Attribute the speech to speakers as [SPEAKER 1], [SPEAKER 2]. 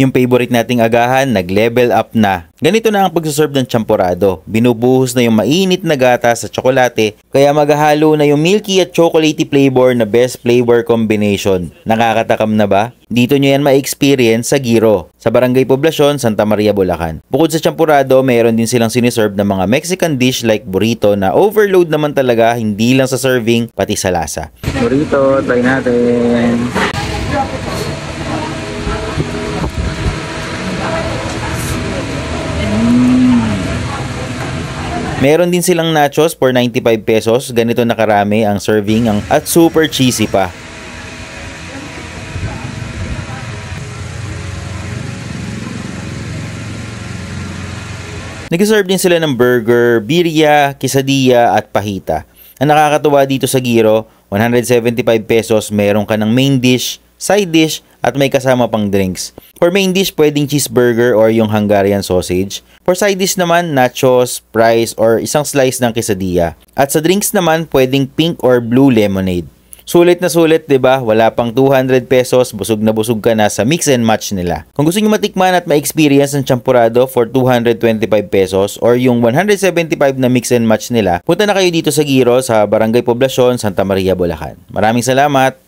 [SPEAKER 1] Yung favorite nating agahan, nag-level up na. Ganito na ang pagsaserve ng champorado. Binubuhos na yung mainit na gata sa tsokolate, kaya maghahalo na yung milky at chocolatey flavor na best flavor combination. Nakakatakam na ba? Dito nyo yan ma-experience sa Giro, sa Barangay Poblacion, Santa Maria, Bulacan. Bukod sa champorado, mayroon din silang siniserve na mga Mexican dish like burrito na overload naman talaga, hindi lang sa serving, pati sa lasa.
[SPEAKER 2] Burrito, try natin.
[SPEAKER 1] Meron din silang nachos for 95 pesos. Ganito na karami ang serving at super cheesy pa. Nag-serve din sila ng burger, birria, quesadilla at pahita. Ang nakakatuwa dito sa Giro, 175 pesos meron ka ng main dish, side dish, at may kasama pang drinks. For main dish, pwedeng cheeseburger or yung Hungarian sausage. For side dish naman, nachos, fries, or isang slice ng quesadilla. At sa drinks naman, pwedeng pink or blue lemonade. Sulit na sulit, 'di ba? Wala pang 200 pesos, busog na busog ka na sa mix and match nila. Kung gusto niyo matikman at ma-experience ng champorado for 225 pesos or yung 175 na mix and match nila, punta na kayo dito sa Giro sa Barangay Poblacion, Santa Maria, Bulacan. Maraming salamat!